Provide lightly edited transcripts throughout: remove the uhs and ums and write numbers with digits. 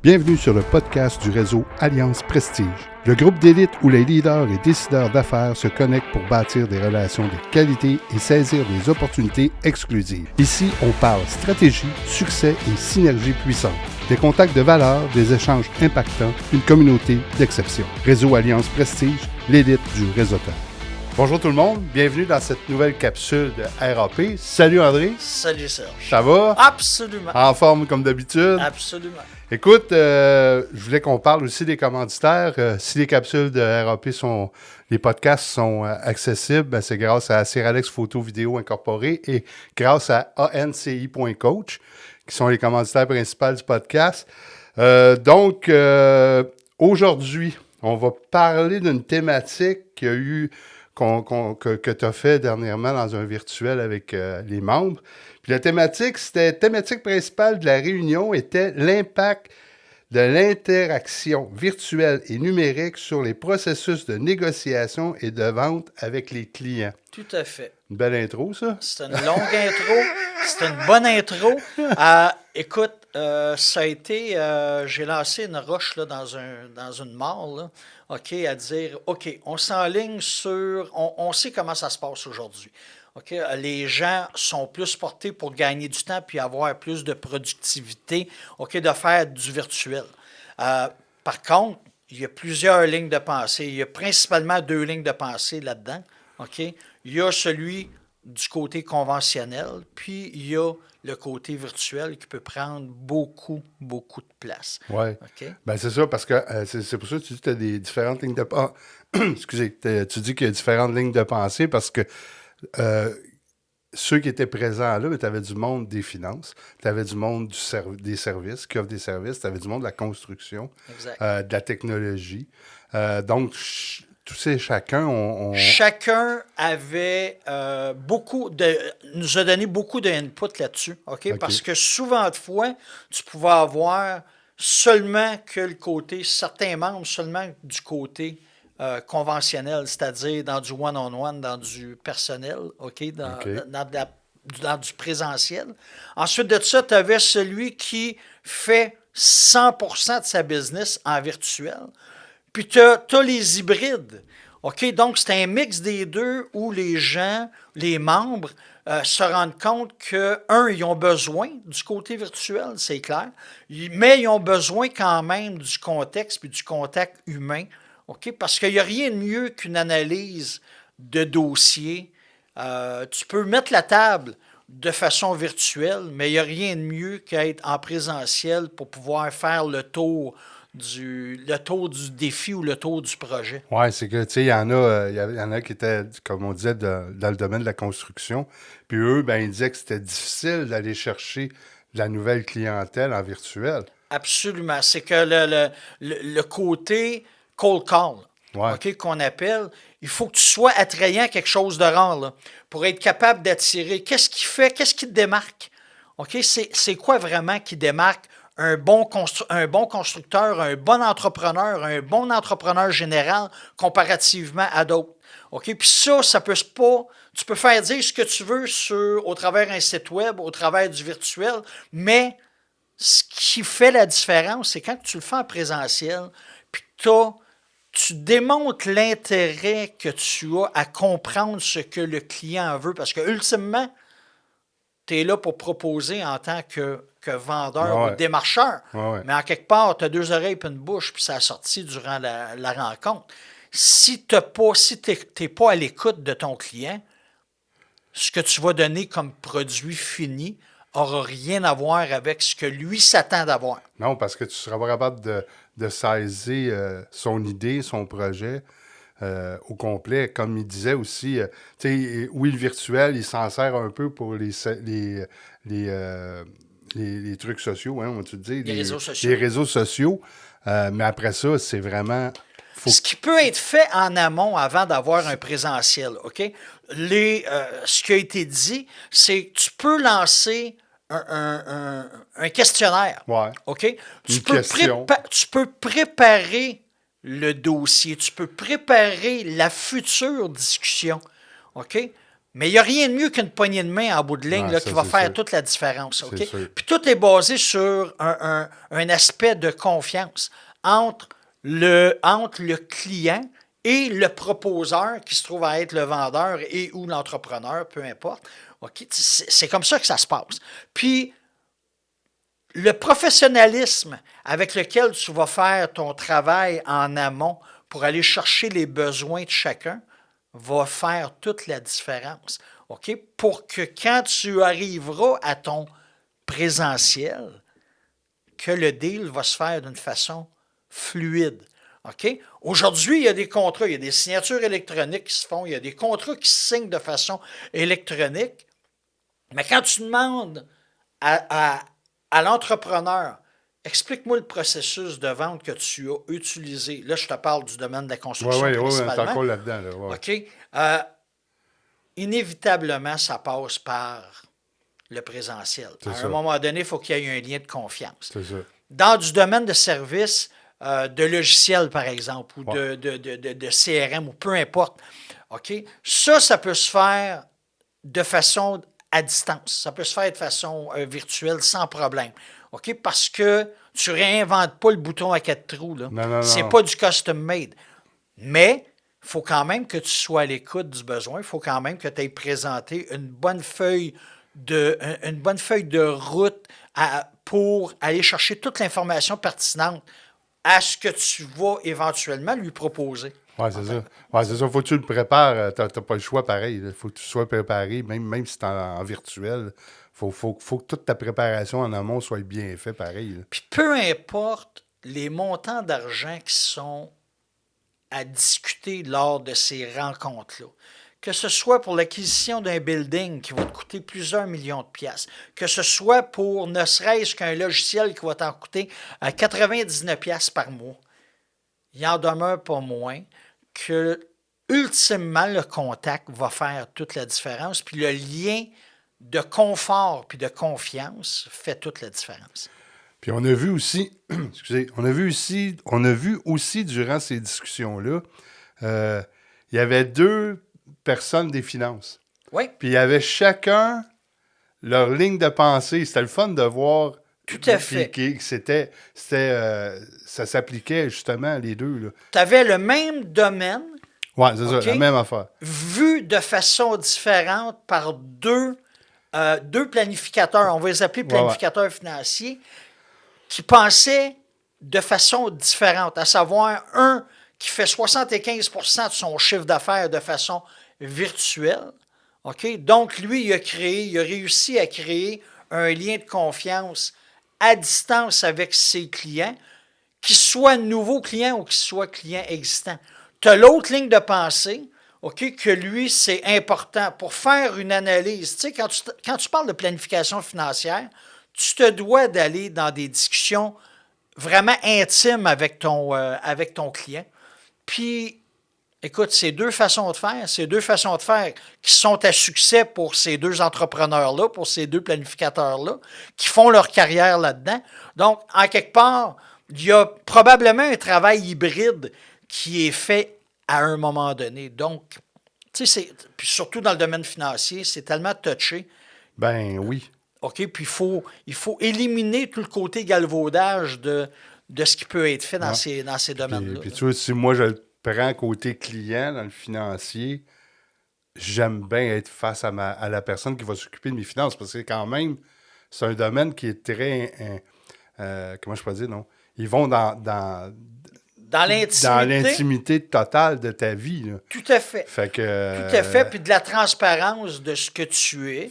Bienvenue sur le podcast du réseau Alliance Prestige, le groupe d'élite où les leaders et décideurs d'affaires se connectent pour bâtir des relations de qualité et saisir des opportunités exclusives. Ici, on parle stratégie, succès et synergie puissante. Des contacts de valeur, des échanges impactants, une communauté d'exception. Réseau Alliance Prestige, l'élite du réseautage. Bonjour tout le monde, bienvenue dans cette nouvelle capsule de RAP. Salut André. Salut Serge. Ça va? Absolument. En forme comme d'habitude? Absolument. Écoute, je voulais qu'on parle aussi des commanditaires. Si les capsules de RAP les podcasts sont accessibles, ben c'est grâce à Seralex Photo Vidéo Incorporé et grâce à anci.coach, qui sont les commanditaires principaux du podcast. Donc, aujourd'hui, on va parler d'une thématique qu'il y a eu que tu as fait dernièrement dans un virtuel avec les membres. Puis la thématique principale de la réunion était l'impact de l'interaction virtuelle et numérique sur les processus de négociation et de vente avec les clients. Tout à fait. Une belle intro, ça? C'est une longue intro. C'est une bonne intro. Écoute, ça a été... j'ai lancé une roche là, dans une mare, là, OK, à dire, OK, on s'enligne sur... On sait comment ça se passe aujourd'hui. OK, les gens sont plus portés pour gagner du temps puis avoir plus de productivité, OK, de faire du virtuel. Par contre, il y a plusieurs lignes de pensée. Il y a principalement 2 lignes de pensée là-dedans. OK? Il y a celui du côté conventionnel, puis il y a le côté virtuel qui peut prendre beaucoup, beaucoup de place. Oui. OK? Ben c'est ça, parce que c'est pour ça que tu dis que tu as des différentes lignes de pensée. Excusez, tu dis qu'il y a différentes lignes de pensée parce que ceux qui étaient présents là, tu avais du monde des finances, tu avais du monde des services, qui offrent des services, tu avais du monde de la construction, de la technologie. Donc, chacun Chacun avait nous a donné beaucoup d'input là-dessus, OK? Parce que souvent de fois, tu pouvais avoir seulement que le côté, certains membres, seulement du côté conventionnel, c'est-à-dire dans du one-on-one, dans du personnel, OK? Dans du présentiel. Ensuite de ça, tu avais celui qui fait 100% de sa business en virtuel. Puis tu as les hybrides. OK? Donc, c'est un mix des deux où les gens, les membres, se rendent compte que, ils ont besoin du côté virtuel, c'est clair, mais ils ont besoin quand même du contexte puis du contact humain. OK? Parce qu'il n'y a rien de mieux qu'une analyse de dossier. Tu peux mettre la table de façon virtuelle, mais il n'y a rien de mieux qu'être en présentiel pour pouvoir faire le tour du défi ou le tour du projet. Oui, c'est que, tu sais, il y en a qui étaient, comme on disait, dans le domaine de la construction. Puis eux, ben, ils disaient que c'était difficile d'aller chercher de la nouvelle clientèle en virtuel. Absolument. C'est que le côté cold call, OK, qu'on appelle, il faut que tu sois attrayant à quelque chose de rare là, pour être capable d'attirer. Qu'est-ce qui te démarque? OK, c'est quoi vraiment qui démarque un bon constructeur, un bon entrepreneur général comparativement à d'autres? OK, puis ça peut pas... Tu peux faire dire ce que tu veux au travers d'un site web, au travers du virtuel, mais ce qui fait la différence, c'est quand tu le fais en présentiel, puis tu démontres l'intérêt que tu as à comprendre ce que le client veut. Parce que ultimement, tu es là pour proposer en tant que vendeur ou démarcheur. Mais en quelque part, tu as 2 oreilles et une bouche, puis ça a sorti durant la rencontre. Si tu n'es pas à l'écoute de ton client, ce que tu vas donner comme produit fini n'aura rien à voir avec ce que lui s'attend d'avoir. Non, parce que tu seras pas capable de saisir son idée, son projet au complet. Comme il disait aussi, oui, le virtuel, il s'en sert un peu pour les trucs sociaux, hein, on va-tu dire? Les réseaux sociaux. Les réseaux sociaux. Mais après ça, c'est vraiment... Ce qui peut être fait en amont avant d'avoir un présentiel, OK? Ce qui a été dit, c'est que tu peux lancer un questionnaire, OK? Tu peux préparer le dossier, tu peux préparer la future discussion, OK? Mais il n'y a rien de mieux qu'une poignée de main en bout de ligne là, qui va faire toute la différence. Okay? Puis tout est basé sur un aspect de confiance entre le client et le proposeur qui se trouve à être le vendeur et ou l'entrepreneur, peu importe. Okay? C'est comme ça que ça se passe. Puis, le professionnalisme avec lequel tu vas faire ton travail en amont pour aller chercher les besoins de chacun va faire toute la différence. OK? Pour que quand tu arriveras à ton présentiel, que le deal va se faire d'une façon fluide. OK? Aujourd'hui, il y a des contrats, il y a des signatures électroniques qui se font, il y a des contrats qui se signent de façon électronique. Mais quand tu demandes à l'entrepreneur, explique-moi le processus de vente que tu as utilisé. Là, je te parle du domaine de la construction principalement. Oui, encore là-dedans. Là, ouais. OK? Inévitablement, ça passe par le présentiel. À un moment donné, il faut qu'il y ait un lien de confiance. C'est ça. Dans du domaine de service, de logiciel, par exemple, ou de CRM, ou peu importe, OK? Ça peut se faire de façon à distance. Ça peut se faire de façon virtuelle sans problème. OK? Parce que tu ne réinventes pas le bouton à 4 trous. Là. Non. C'est pas du custom-made. Mais il faut quand même que tu sois à l'écoute du besoin. Il faut quand même que tu aies présenté une bonne feuille de route pour aller chercher toute l'information pertinente à ce que tu vas éventuellement lui proposer. Oui, c'est ça. Ouais, c'est ça. Faut que tu le prépares. Tu n'as pas le choix pareil. Il faut que tu sois préparé, même si tu es en virtuel. Faut que toute ta préparation en amont soit bien faite pareil. Là. Puis peu importe les montants d'argent qui sont à discuter lors de ces rencontres-là, que ce soit pour l'acquisition d'un building qui va te coûter plusieurs millions de piastres, que ce soit pour ne serait-ce qu'un logiciel qui va t'en coûter 99 piastres par mois, il en demeure pas moins que, ultimement, le contact va faire toute la différence, puis le lien de confort puis de confiance fait toute la différence. Puis on a vu aussi, on a vu aussi durant ces discussions-là, il y avait 2 personnes des finances. Oui. Puis il y avait chacun leur ligne de pensée. C'était le fun de voir. Tout à fait. Ça s'appliquait justement, les deux. Tu avais le même domaine. Oui, c'est ça, la même affaire. Vu de façon différente par deux planificateurs, on va les appeler planificateurs financiers, qui pensaient de façon différente, à savoir un qui fait 75% de son chiffre d'affaires de façon virtuelle. OK? Donc, lui, il a réussi à créer un lien de confiance à distance avec ses clients, qu'ils soient nouveaux clients ou qu'ils soient clients existants. Tu as l'autre ligne de pensée, OK, que lui, c'est important pour faire une analyse. Tu sais, quand tu parles de planification financière, tu te dois d'aller dans des discussions vraiment intimes avec ton client. Puis, écoute, ces deux façons de faire qui sont à succès pour ces 2 entrepreneurs-là, pour ces 2 planificateurs-là, qui font leur carrière là-dedans. Donc, en quelque part, il y a probablement un travail hybride qui est fait à un moment donné. Donc, tu sais, puis surtout dans le domaine financier, c'est tellement touché. Ben oui. OK, puis il faut éliminer tout le côté galvaudage de ce qui peut être fait dans ces domaines-là. Puis tu vois, si moi je le prends côté client dans le financier, j'aime bien être face à la personne qui va s'occuper de mes finances parce que quand même, c'est un domaine qui est très... comment je peux dire, non? Ils vont dans l'intimité totale de ta vie. Là. Tout à fait. Tout à fait, puis de la transparence de ce que tu es,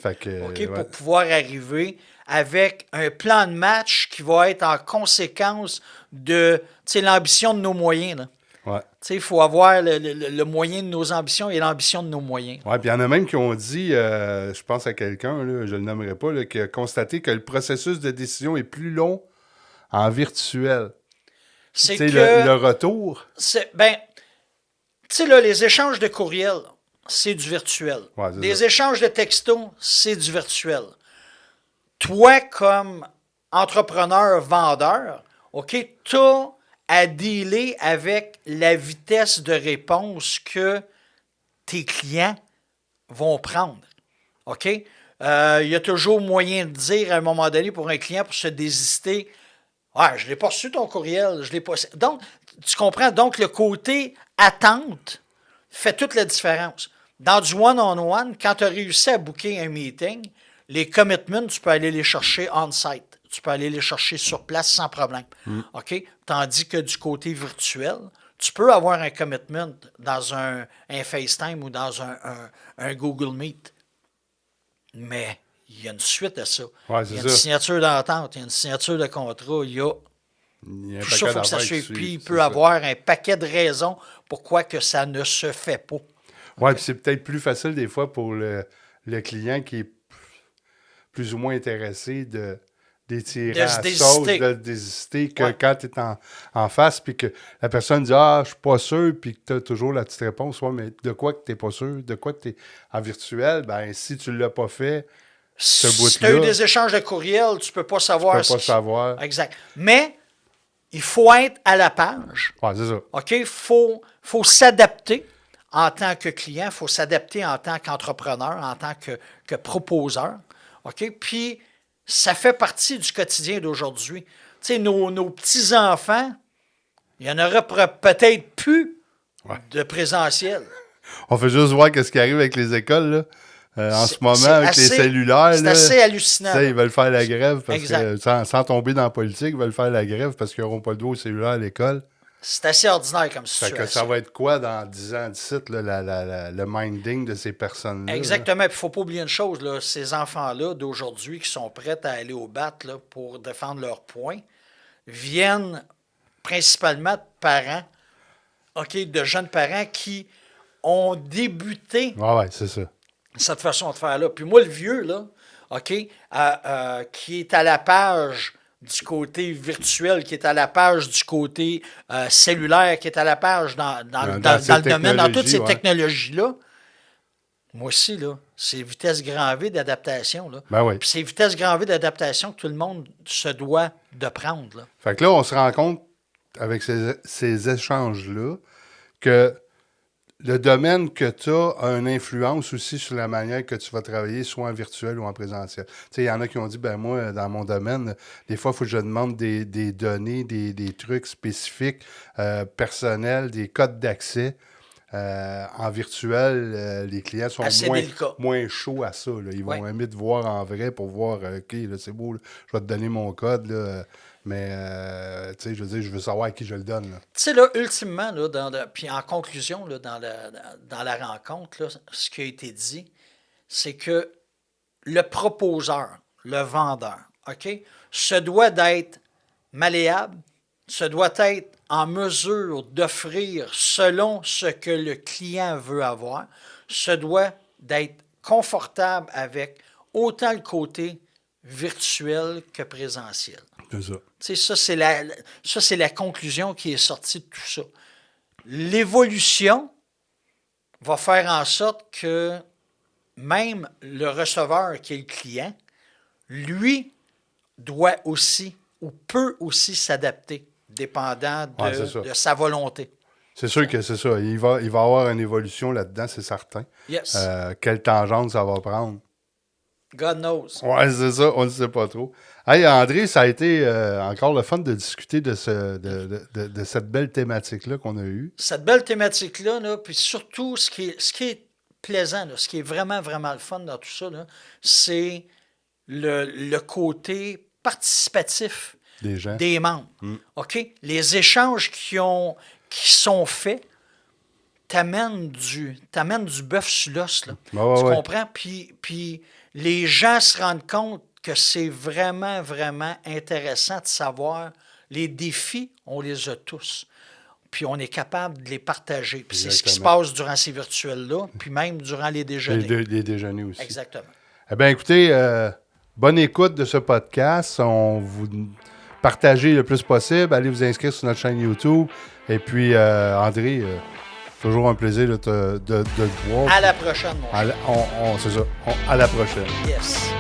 pour pouvoir arriver avec un plan de match qui va être en conséquence de l'ambition de nos moyens. Là. Ouais. Il faut avoir le moyen de nos ambitions et l'ambition de nos moyens. Oui, puis il y en a même qui ont dit, je pense à quelqu'un, là, je ne le nommerai pas, là, qui a constaté que le processus de décision est plus long en virtuel. C'est que le retour. Les échanges de courriels, c'est du virtuel. Ouais, les échanges de textos, c'est du virtuel. Toi, comme entrepreneur, vendeur, OK, tu as à dealer avec la vitesse de réponse que tes clients vont prendre. OK? Il y a toujours moyen de dire à un moment donné pour un client pour se désister, je ne l'ai pas reçu ton courriel, je l'ai pas. Donc, tu comprends? Donc, le côté attente fait toute la différence. Dans du one-on-one, quand tu as réussi à booker un meeting, les commitments, tu peux aller les chercher on-site. Tu peux aller les chercher sur place sans problème. OK? Tandis que du côté virtuel, tu peux avoir un commitment dans un FaceTime ou dans un Google Meet. Mais il y a une suite à ça. Ouais, il y a une signature d'entente, il y a une signature de contrat, il y a tout ça, il faut que ça suive. Puis il peut y avoir un paquet de raisons pourquoi que ça ne se fait pas. Oui, puis c'est peut-être plus facile des fois pour le client qui est plus ou moins intéressé d'étirer à la sauce, de désister que quand tu es en face, puis que la personne dit « Ah, je suis pas sûr », puis que tu as toujours la petite réponse « Ouais, mais de quoi que tu n'es pas sûr? De quoi que tu es en virtuel? » Ben si tu ne l'as pas fait, ce bout-là... Si tu as eu des échanges de courriel, tu ne peux pas savoir. Tu peux pas savoir. Exact. Mais il faut être à la page. Ouais, c'est ça. OK? Il faut s'adapter en tant que client, il faut s'adapter en tant qu'entrepreneur, en tant que proposeur. OK? Puis, ça fait partie du quotidien d'aujourd'hui. Tu sais, nos petits-enfants, il y en aurait peut-être plus de présentiel. On fait juste voir ce qui arrive avec les écoles, là. En ce moment, avec les cellulaires. C'est assez hallucinant. Ils veulent faire la grève, parce que, sans tomber dans la politique, ils veulent faire la grève parce qu'ils n'auront pas le droit au cellulaire à l'école. C'est assez ordinaire comme situation. Fait que ça va être quoi dans 10 ans d'ici, le minding de ces personnes-là? Exactement. Puis il ne faut pas oublier une chose, là, ces enfants-là d'aujourd'hui qui sont prêts à aller au bat là, pour défendre leurs points viennent principalement de parents, de jeunes parents qui ont débuté c'est ça. Cette façon de faire-là. Puis moi, le vieux, là, qui est à la page du côté virtuel, qui est à la page du côté cellulaire, qui est à la page dans le domaine, dans toutes ces technologies-là, moi aussi, là, c'est vitesse grand V d'adaptation. Là. Ben oui. Puis c'est vitesse grand V d'adaptation que tout le monde se doit de prendre. Là. Fait que là, on se rend compte, avec ces échanges-là, que le domaine que tu as a une influence aussi sur la manière que tu vas travailler, soit en virtuel ou en présentiel. Tu sais, il y en a qui ont dit, moi, dans mon domaine, des fois, il faut que je demande des données, des trucs spécifiques, personnels, des codes d'accès. En virtuel, les clients sont moins chauds à ça. Là. Ils vont aimer te voir en vrai pour voir, OK, là, c'est beau, là, je vais te donner mon code, là, mais tu sais, je veux dire, je veux savoir à qui je le donne. Tu sais, là, ultimement, là, puis en conclusion, là, dans la rencontre, là, ce qui a été dit, c'est que le proposeur, le vendeur, OK, se doit d'être malléable, se doit être en mesure d'offrir selon ce que le client veut avoir, se doit d'être confortable avec autant le côté virtuel que présentiel. C'est ça. Tu sais, ça, c'est la conclusion qui est sortie de tout ça. L'évolution va faire en sorte que même le receveur qui est le client, lui, doit aussi ou peut aussi s'adapter, dépendant de sa volonté. C'est sûr que c'est ça. Il va y avoir une évolution là-dedans, c'est certain. Yes. Quelle tangente ça va prendre? God knows. Ouais, c'est ça, on ne sait pas trop. Hey, André, ça a été encore le fun de discuter de cette belle thématique-là qu'on a eue. Cette belle thématique-là, là, puis surtout, ce qui est plaisant, là, ce qui est vraiment, vraiment le fun dans tout ça, là, c'est le côté participatif des membres. OK? Les échanges qui sont faits t'amènent du bœuf sur l'os. Là. Tu comprends? Puis les gens se rendent compte que c'est vraiment, vraiment intéressant de savoir les défis, on les a tous. Puis on est capable de les partager. Puis c'est ce qui se passe durant ces virtuels-là, puis même durant les déjeuners. Les déjeuners aussi. Exactement. Eh bien, écoutez, bonne écoute de ce podcast. On vous partage le plus possible. Allez vous inscrire sur notre chaîne YouTube. Et puis, André, toujours un plaisir de te voir. À la prochaine, mon cher. C'est ça. À la prochaine. Yes.